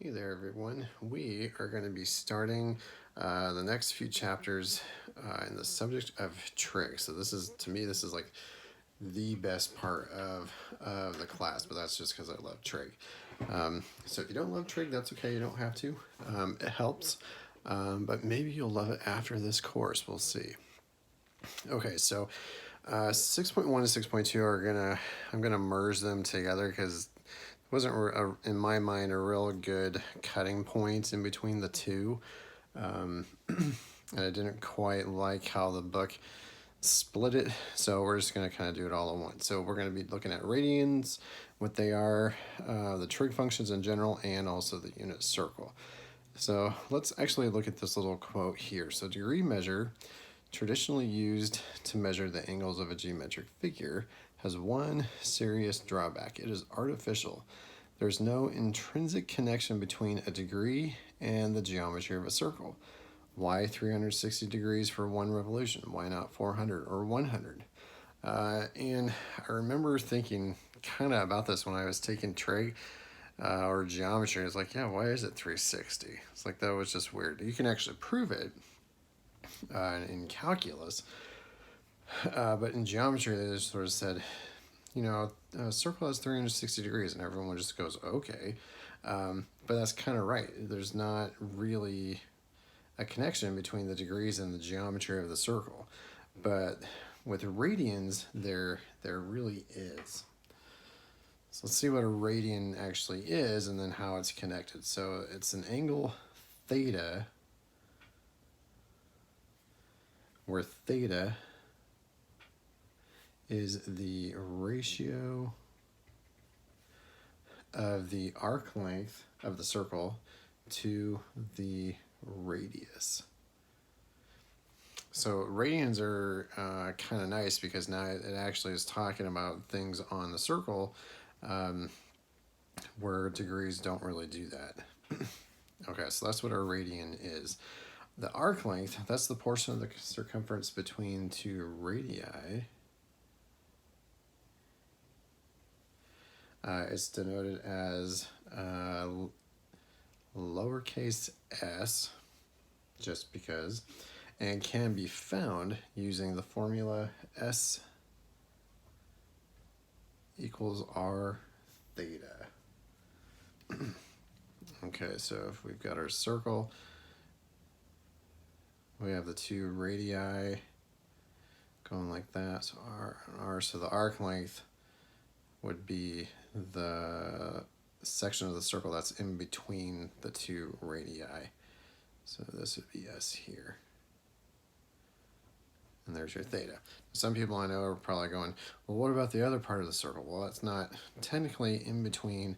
Hey there, everyone. We are going to be starting the next few chapters in the subject of trig. So this is, to me, this is like the best part of the class, but that's just because I love trig. So if you don't love trig, that's okay. You don't have to. It helps, but maybe you'll love it after this course. We'll see. Okay, so 6.1 and 6.2 I'm gonna merge them together because wasn't in my mind a real good cutting point in between the two, and I didn't quite like how the book split it, so we're just going to kind of do it all at once. So we're going to be looking at radians, what they are, the trig functions in general, and also the unit circle. So let's actually look at this little quote here. So degree measure, traditionally used to measure the angles of a geometric figure, has one serious drawback. It is artificial. There's no intrinsic connection between a degree and the geometry of a circle. Why 360 degrees for one revolution? Why not 400 or 100? And I remember thinking kind of about this when I was taking trig or geometry. It's like, yeah, why is it 360? It's like, that was just weird. You can actually prove it in calculus, but in geometry, they just sort of said, you know, a circle has 360 degrees, and everyone just goes, okay. But that's kind of right. There's not really a connection between the degrees and the geometry of the circle. But with radians, there really is. So let's see what a radian actually is and then how it's connected. So it's an angle theta, where theta is the ratio of the arc length of the circle to the radius. So radians are kind of nice because now it actually is talking about things on the circle where degrees don't really do that. Okay, so that's what our radian is. The arc length, that's the portion of the circumference between two radii. It's denoted as lowercase s, just because, and can be found using the formula S equals R theta. Okay, so if we've got our circle, we have the two radii going like that, so R and R, so the arc length would be the section of the circle that's in between the two radii. So this would be S here. And there's your theta. Some people I know are probably going, well, what about the other part of the circle? Well, it's not technically in between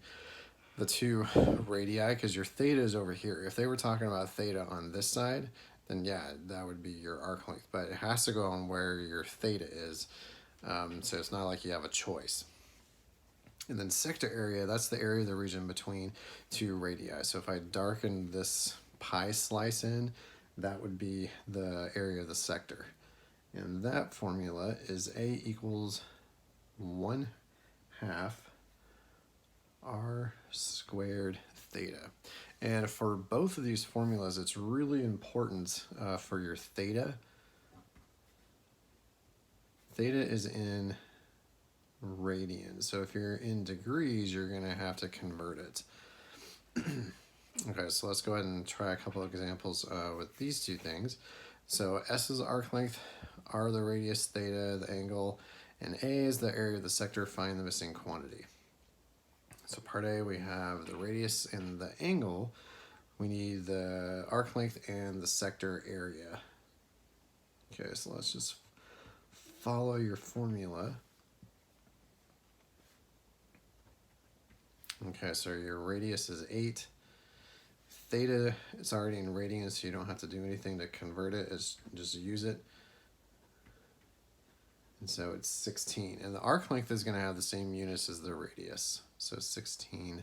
the two radii because your theta is over here. If they were talking about theta on this side, then yeah, that would be your arc length. But it has to go on where your theta is. So it's not like you have a choice. And then sector area, that's the area of the region between two radii. So if I darken this pie slice in, that would be the area of the sector. And that formula is A equals 1/2 R squared theta. And for both of these formulas, it's really important for your theta. Theta is in radians. So if you're in degrees, you're going to have to convert it. Okay, so let's go ahead and try a couple of examples with these two things. So S is arc length, R the radius, theta the angle, and A is the area of the sector. Find the missing quantity. So part A, we have the radius and the angle. We need the arc length and the sector area. Okay, so let's just follow your formula. Okay, so your radius is 8. Theta is already in radians, so you don't have to do anything to convert it. It's just use it. And so it's 16. And the arc length is going to have the same units as the radius. So 16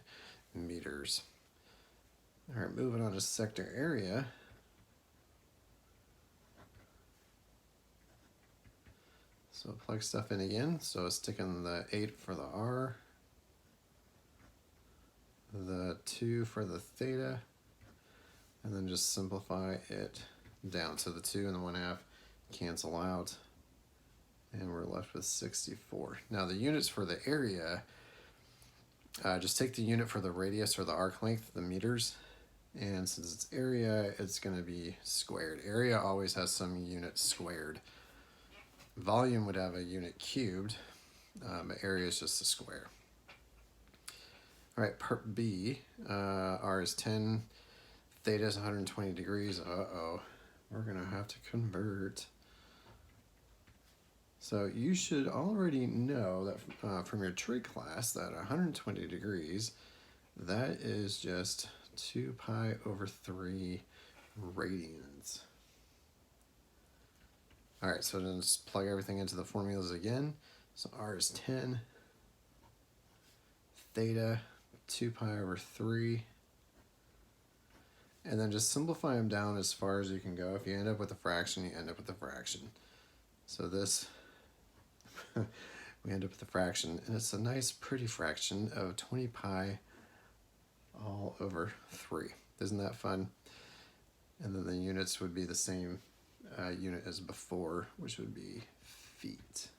meters. All right, moving on to sector area. So plug stuff in again. So sticking the 8 for the R. the 2 for the theta, and then just simplify it down. So the 2 and the 1/2 cancel out, and we're left with 64. Now the units for the area, just take the unit for the radius or the arc length, the meters, and since it's area, it's going to be squared. Area always has some unit squared. Volume would have a unit cubed, but area is just a square. All right, part B, R is 10, theta is 120 degrees. Uh-oh, we're going to have to convert. So you should already know that from your trig class that 120 degrees, that is just 2 pi over 3 radians. All right, so then just plug everything into the formulas again. So R is 10, theta, 2 pi over 3, and then just simplify them down as far as you can go. If you end up with a fraction, you end up with a fraction. So this, we end up with a fraction, and it's a nice pretty fraction of 20 pi all over 3. Isn't that fun? And then the units would be the same unit as before, which would be feet.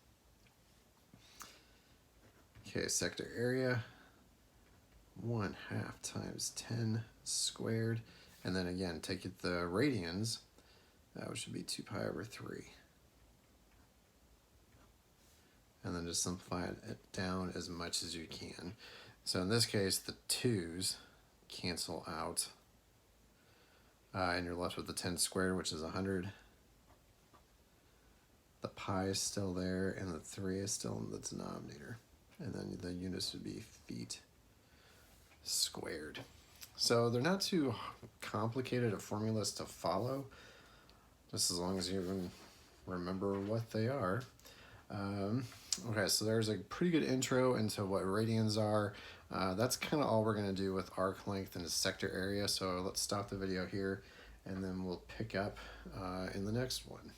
Okay, sector area, 1/2 times 10 squared. And then again, take it the radians, which would be 2 pi over 3. And then just simplify it down as much as you can. So in this case, the 2's cancel out. And you're left with the 10 squared, which is 100. The pi is still there, and the 3 is still in the denominator. And then the units would be feet squared. So they're not too complicated of formulas to follow, just as long as you can remember what they are. Okay, so there's a pretty good intro into what radians are. That's kind of all we're going to do with arc length and sector area. So let's stop the video here, and then we'll pick up in the next one.